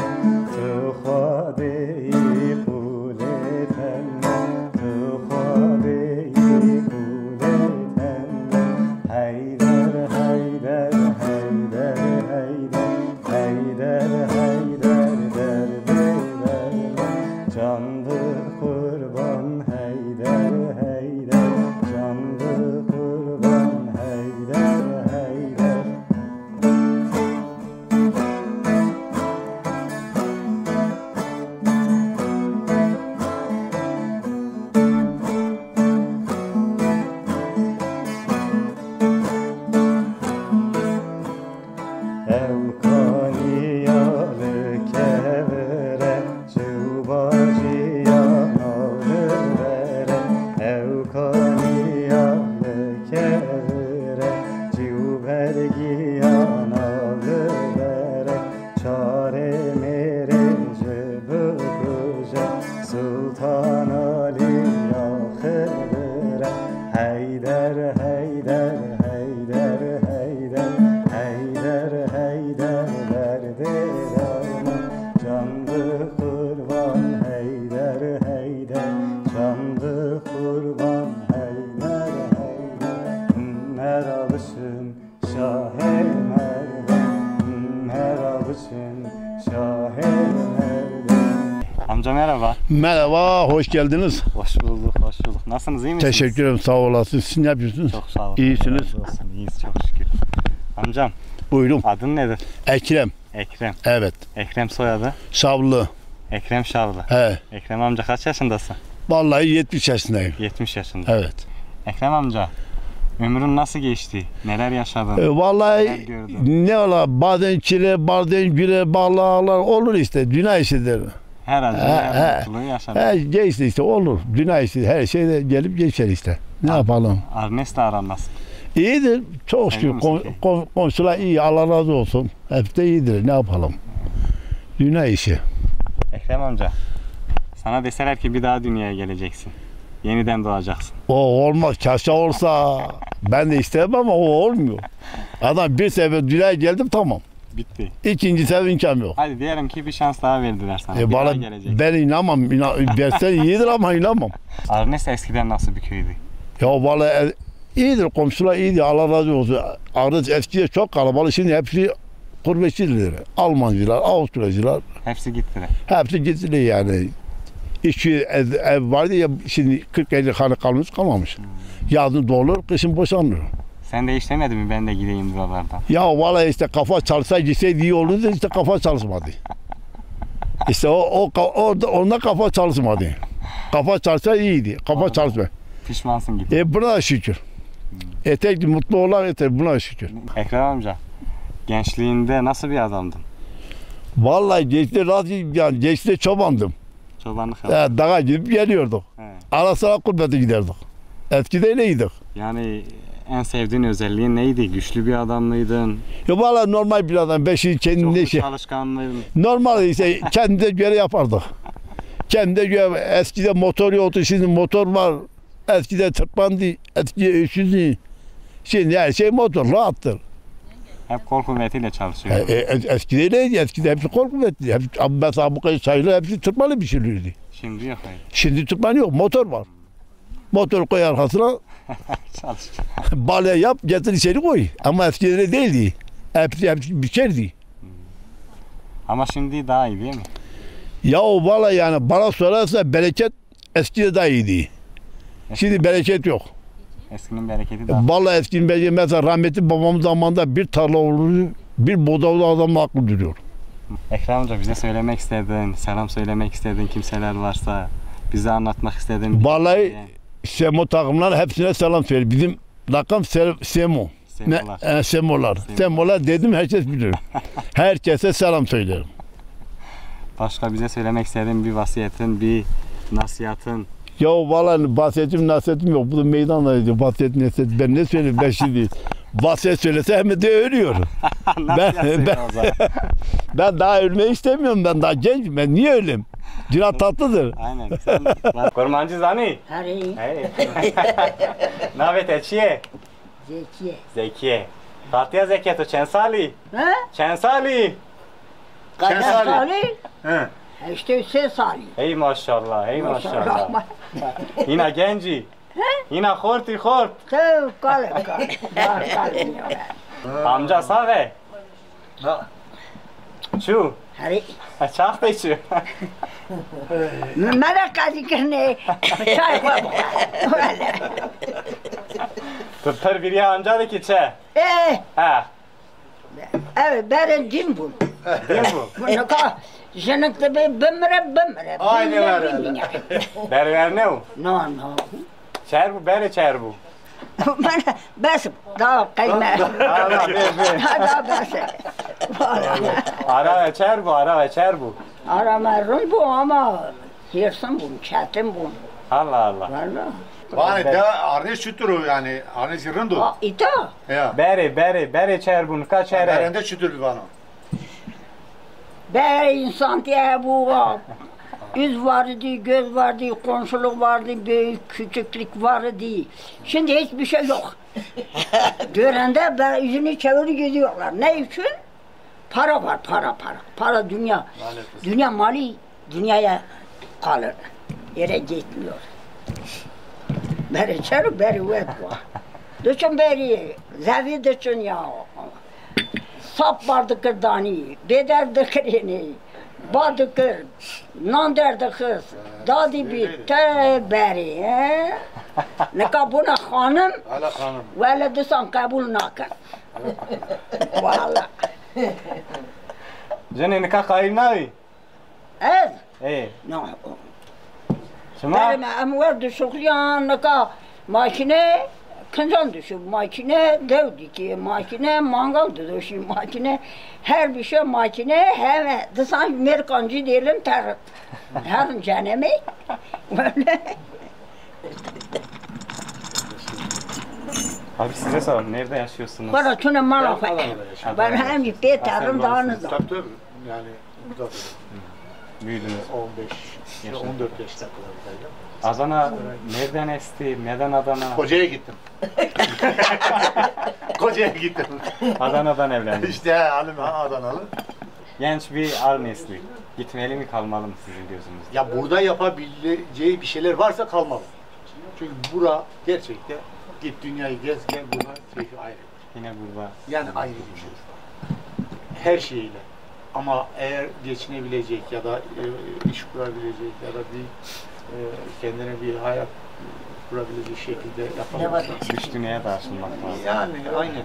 tu xwadeyi kuletenne, tu xwadeyi kuletenne. Haydar, haydar, haydar, haydar, haydar, haydar, derde verme. Candı kurban haydar, haydar, candı kurban haydar, haydar. Evkaniyalı kevere, cıvacıya nalır vere. Evkaniyalı kevere, cıvbergiya nalır vere. Çare merece bıkıca, Sultan Ali yakıbere. Haydar, haydar, haydar, haydar, haydar, haydar, derde derman. Candı kurban haydar, haydar, candı kurban haydar, haydar. Meralısın şah-ı merdan, meralısın şah-ı merdan. Amca merhaba. Merhaba, hoş geldiniz. Hoş bulduk, hoş bulduk. Nasılsınız, iyi misiniz? Teşekkür ederim, sağ olasın. Siz ne yapıyorsunuz? Çok sağ olun. İyisiniz. Razı olsun, İyiyiz çok şükür. Amcam. Buyurun. Adın nedir? Ekrem. Ekrem. Evet. Ekrem soyadı? Şavlı. Ekrem Şavlı. He. Ekrem amca kaç yaşındasın? Vallahi 70 yaşındayım. 70 yaşında. Evet. Ekrem amca, ömrün nasıl geçti? Neler yaşadın? Vallahi Neler gördün? ne ola, bazen çile, bazen güle bağlar olur işte, dünya işidir. Herhalde her mutluluğu yaşadın. Geçti işte, olur. Dünya işi, her şey de gelip geçer işte. Ne yapalım? Arnes'le aran nasıl? İyidir, çok şükür. Komşular iyi, Allah razı olsun. Hep de iyidir, ne yapalım? Dünya işi. Ekrem amca, sana deseler ki bir daha dünyaya geleceksin. Yeniden doğacaksın. O olmaz, keşke olsa. Ben de istemem ama o olmuyor. Adam bir sefer dünyaya geldim, tamam. Bitti. İkinci sefer imkan yok. Hadi diyelim ki bir şans daha verdiler sana. Bir daha Bana, geleceksin. ben inanmam. Versen iyidir ama inanmam. Arnes eskiden nasıl bir köydü? Ya vallahi iyidir, komşular iyidir, Allah razı olsun. Arnes eskiden çok kalabalık, şimdi hepsi gurbetçiler. Almancılar, Avustralyacılar. Hepsi gittiler. Hepsi gittiler yani. İki ev vardı ya, şimdi 40-50 hane kalmamış. Yazın dolur, kışın boşanır. Sen de hiç demedin mi ben de gideyim buralardan? Ya vallahi işte kafa çalışsa gitseydi iyi olurdu, işte kafa çalışmadı. İşte onda kafa çalışmadı. Kafa çalışsa iyiydi, kafa çalışmadı. Pişmansın gibi. Buna da şükür. Tek mutlu olan yeter, buna şükür. Ekrem amca, gençliğinde nasıl bir adamdın? Vallahi gençliğinde çobandım. Çobanlık yaptın. Dağa gidip geliyorduk. Ara sıra gurbete giderdik. Eskiden iyiydik. Yani en sevdiğin özelliğin neydi? Güçlü bir adam mıydın? Ya valla normal bir adam. Ben şimdi kendimde Çok çalışkan mıydın? Normal işte kendimize göre yapardık. Kendimize göre eskiden motor yoktu, şimdi motor var. Eskiden tırpandı, eskiden şimdi her şey motor, rahattır. Hep kol kuvvetiyle çalışıyordun. Eskiden neydi? Eskiden hepsi kol kuvvetli. Mesela bu kadar çaylı hepsi tırpanı pişirilirdi. Şimdi yok öyle. Şimdi tırpan yok, motor var. Motor koy arkasına, bale yap, getir içeri koy. Ama eskiden öyle değildi. Hepsi biçerdi. Ama şimdi daha iyi değil mi? Ya valla yani bana sorarsa bereket eskiden daha iyiydi. Şimdi bereket yok. Eskinin bereketi daha. Vallahi eskinin bereketi mesela rahmetli babamın zamanında bir tarla olurdu, bir buğdaylı adamın aklı duruyor. Ekrem amca bize söylemek istediğin, selam söylemek istediğin kimseler varsa, bize anlatmak istediğin... Vallahi Semo takımlar hepsine selam söyle. Bizim rakam Semo. Semolar. Semolar. Semolar dedim herkes bilir. Herkese selam söylerim. Başka bize söylemek istediğin bir vasiyetin, bir nasihatın. Ya vallahi bahsetim nasihatim yok. Bu da meydandaydı. Vasiyet nasihat. Ben ne söyleyeyim ben şimdi. Vasiyet söylese hem de ölüyor. ben daha ölmeyi istemiyorum. Ben daha gencim. Ben niye öleyim? Dünya tatlıdır. Aynen. Kormancı Zani. Hey. Ne haber Elçiye? Zekiye. Zekiye. Partiya Zekiye to çen sali? Ha? Çen sali? Kaç sali? He. İşte 3 sali. Ey maşallah, ey maşallah. Yine genci. Yine horti hort. Kale. Amca save. Çu. Hadi. Çak da çu. Merak edikine çay koy. Tuttur bir ya amca da ki çe. Ha. Evet, ben cim bu. Değil mi? Bunu ka, jenekte be bımre. Aynen öyle. Berber ne o? No. Çer bu, bere çer bu. Bas, daha kayma. Allah ver. Daha bas. Ara ve çer bu, ara ve çer bu. Aramarım bu ama yersin bu, çetin bu. Allah Allah. Vallahi. Vani de arne şuturu yani arne zirrindu. İta. Ya. Bere çer bunu kaç çere? Berende şuturu bana. Be insan diye bu yüz vardı, göz vardı, komşuluk vardı, büyük küçüklük vardı. Şimdi hiçbir şey yok. Görende ben yüzünü çevirip gidiyorlar. Ne için? Para var, para. Para dünya. Dünya mali dünyaya kalır. Yere gitmiyor. Beri çarı, beri vet var. Düşün beri, zevi düşün ya. Sap vardı kırdani, bederdi kırını, badı kır, nanderdi kız, dadı bir beri. Ne kabuna hanım, vele desan kabul nakın. Valla. Jene nikah kayın navi? Evet. No. Benim amver düşükleyen nikah maşine kancan düşüp makine devdi ki makine mangal düşüp makine her bir şey makine hem desan Amerikancı değilim her canemi böyle. Abi size soralım, nerede yaşıyorsunuz? Bana şuna malafet. Ben hem bir tarım dağınızım. Tabii yani burada Büyüdünüz. 14 yaşta kadar. Adana nereden esti? Neden Adana? Koca'ya gittim. Koca'ya gittim. Adana'dan evlendim. İşte hanım Adanalı. Genç bir Arnesli. Gitmeli mi kalmalı mı sizin gözünüzde? Ya burada yapabileceği bir şeyler varsa kalmalı. Çünkü bura gerçekten git dünyayı gezken buna keyfi ayrı. Yine burada. Yani ayrı bir şey. Her şeyiyle. Ama eğer geçinebilecek ya da iş kurabilecek ya da bir kendine bir hayat kurabilecek şekilde yapamazsa. Dış dünyaya da açılmak lazım. Yani aynen.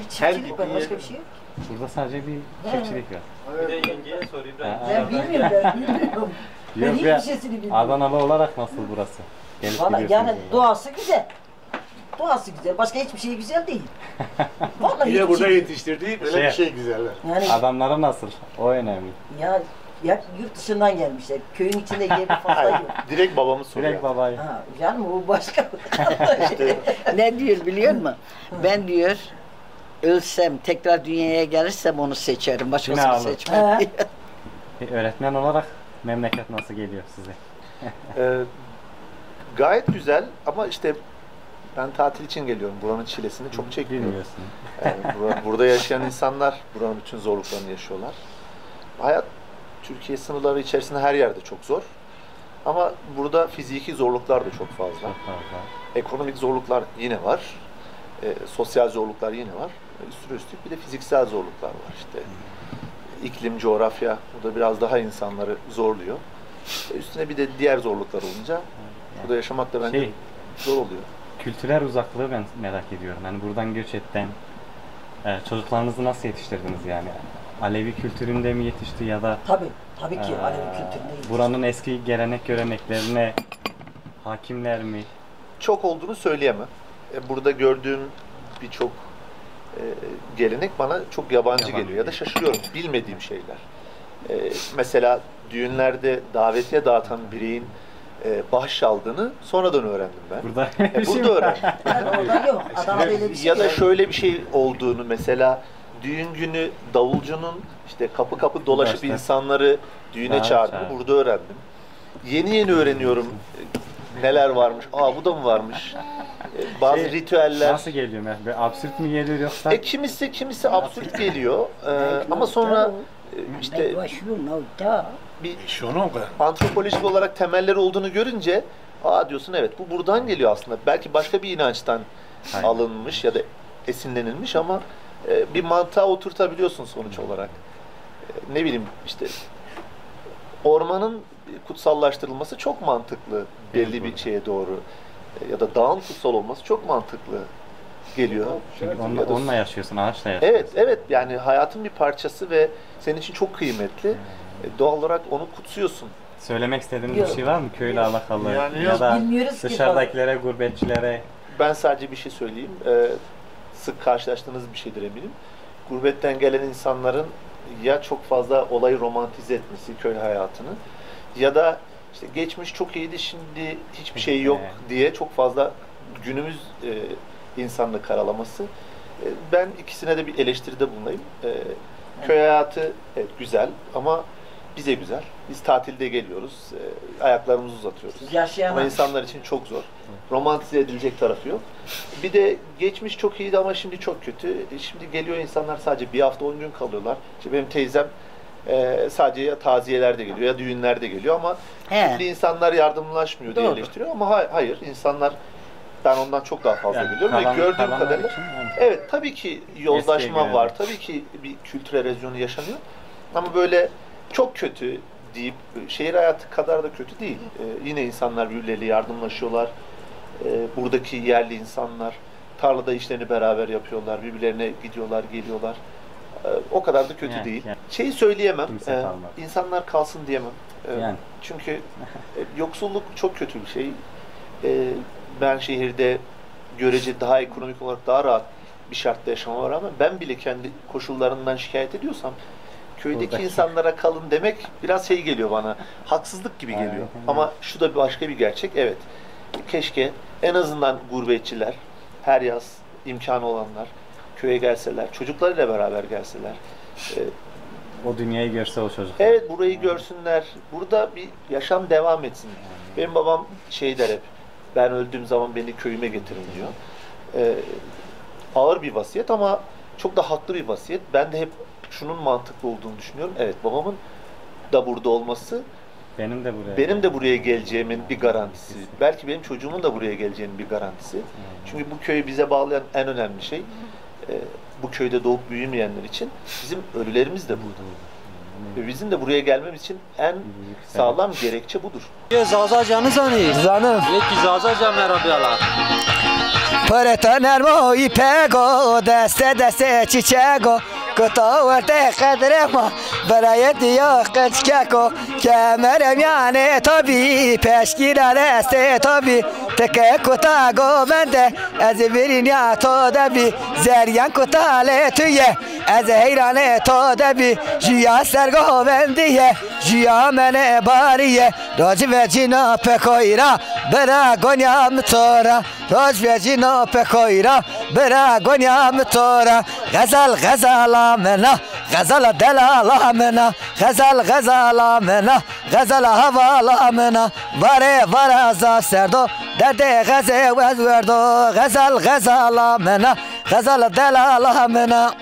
Çiftçilik var, başka bir şey yok. Burada sadece bir çiftçilik var. Bir de yengeye sor İbrahim. Ben bilmiyorum. Ben hiçbir şeysini bilmiyorum. Adanalı olarak nasıl burası? Gelip Valla yani doğası güzel. Doğası güzel. Başka hiçbir şey güzel değil. Vallahi Yine hiçbir burada şey. yetiştirdiği böyle bir şey güzeller. Yani- Adamları nasıl? O önemli. Ya yurt dışından gelmişler. Köyün içinde yeri fazla yok. Direkt babamız soruyor. Direkt babayı. Ha, canım o başka. Ne diyor biliyor musun? Ben diyor ölsem tekrar dünyaya gelirsem onu seçerim. Başkasını Günahlı. seçmem. Bir öğretmen olarak memleket nasıl geliyor size? Gayet güzel ama işte ben tatil için geliyorum. Buranın çilesini çok çekmiyorum. Bilmiyorsun. Burada yaşayan insanlar buranın bütün zorluklarını yaşıyorlar. Hayat Türkiye sınırları içerisinde her yerde çok zor. Ama burada fiziki zorluklar da çok fazla. Ekonomik zorluklar yine var. Sosyal zorluklar yine var. Üstüne üstlük bir de fiziksel zorluklar var işte. İklim, coğrafya bu da biraz daha insanları zorluyor. Üstüne bir de diğer zorluklar olunca burada yaşamak da bence zor oluyor. Kültürel uzaklığı ben merak ediyorum. Yani buradan göç etten çocuklarınızı nasıl yetiştirdiniz yani? Alevi kültüründe mi yetişti ya da Tabii ki Alevi kültüründe yetişti. Buranın eski gelenek göreneklerine hakimler mi? Çok olduğunu söyleyemem. Burada gördüğüm birçok gelenek bana çok yabancı geliyor ya da şaşırıyorum. Bilmediğim şeyler. Mesela düğünlerde davetiye dağıtan bireyin bahşiş aldığını sonradan öğrendim ben. Burada öğrendim. Ya da şöyle bir şey olduğunu mesela düğün günü davulcunun işte kapı kapı dolaşıp insanları düğüne çağırdığını burada öğrendim. Yeni öğreniyorum neler varmış. Bu da mı varmış? Bazı ritüeller. Nasıl geliyor? Böyle absürt mü geliyor yoksa? Kimisi absürt geliyor. Ama sonra işte bir antropolojik olarak temelleri olduğunu görünce diyorsun evet bu buradan geliyor aslında. Belki başka bir inançtan alınmış ya da esinlenilmiş ama bir mantığa oturtabiliyorsun sonuç olarak. Ne bileyim işte ormanın kutsallaştırılması çok mantıklı belli bir şeye doğru ya da dağın kutsal olması çok mantıklı geliyor. Çünkü onunla yaşıyorsun, ağaçla yaşıyorsun. Evet yani hayatın bir parçası ve senin için çok kıymetli. Doğal olarak onu kutsuyorsun. Söylemek istediğiniz bir şey var mı köyle alakalı Yani ya da bilmiyoruz ki dışarıdakilere, gurbetçilere? Ben sadece bir şey söyleyeyim. Sık karşılaştığınız bir şeydir eminim. Gurbetten gelen insanların ya çok fazla olayı romantize etmesi köy hayatını ya da işte geçmiş çok iyiydi şimdi hiçbir şey yok diye çok fazla günümüz insanlığı karalaması. Ben ikisine de bir eleştiride bulunayım. Köy hayatı güzel ama bize güzel. Biz tatilde geliyoruz, ayaklarımızı uzatıyoruz. Yaşayan ama insanlar için çok zor. Romantize edilecek tarafı yok. Bir de geçmiş çok iyiydi ama şimdi çok kötü. Şimdi geliyor insanlar sadece bir hafta 10 gün kalıyorlar. İşte benim teyzem sadece ya taziyelerde geliyor ya düğünlerde geliyor ama şimdi insanlar yardımlaşmıyor diye eleştiriyor ama hayır insanlar ben ondan çok daha fazla biliyorum ve gördüğüm kadarıyla evet tabii ki yozlaşma var. Tabii ki bir kültür erozyonu yaşanıyor. Ama böyle çok kötü deyip şehir hayatı kadar da kötü değil. Yine insanlar birbirleriyle yardımlaşıyorlar. Buradaki yerli insanlar tarlada işlerini beraber yapıyorlar. Birbirlerine gidiyorlar, geliyorlar. O kadar da kötü değil. Şeyi söyleyemem. İnsanlar kalsın diyemem. Çünkü yoksulluk çok kötü bir şey. Ben şehirde görece daha ekonomik olarak daha rahat bir şartta yaşama rağmen ben bile kendi koşullarından şikayet ediyorsam köydeki insanlara kalın demek biraz şey geliyor bana. Haksızlık gibi geliyor. Ama şu da başka bir gerçek. Evet. Keşke en azından gurbetçiler her yaz imkanı olanlar köye gelseler, çocuklarıyla beraber gelseler. O dünyayı görse o çocuklar. Evet, burayı görsünler. Burada bir yaşam devam etsin. Benim babam şey der hep. Ben öldüğüm zaman beni köyüme getirin diyor. Ağır bir vasiyet ama çok da haklı bir vasiyet. Ben de hep şunun mantıklı olduğunu düşünüyorum. Evet, babamın da burada olması benim de buraya geleceğimin bir garantisi. Belki benim çocuğumun da buraya geleceğinin bir garantisi. Çünkü bu köyü bize bağlayan en önemli şey bu köyde doğup büyümeyenler için bizim ölülerimiz de burada. Ve bizim de buraya gelmemiz için en sağlam gerekçe budur. Zazacanı zanı. Yeki zazacan merabiyalar. Pırıtı nermo ipego, deste deste çiçego, كتاورت قدر ما برای دیا قچکو کمرم یعنی تابی پشکیر است تابی تکه کتا گوونده از برینیا تو دبی زریان کتا تویه از حیران تو دبی جیا سرگووندیه جیا من باریه راج وجینا پکویرا برا گونیام تورا راج وجینا پکویرا برا گونیام تورا غزل غزل منا غزل دلال منا غزل غزل منا غزل هوا منا واره واره ز سردو درد غزل وردو غزل غزل منا غزل دلال منا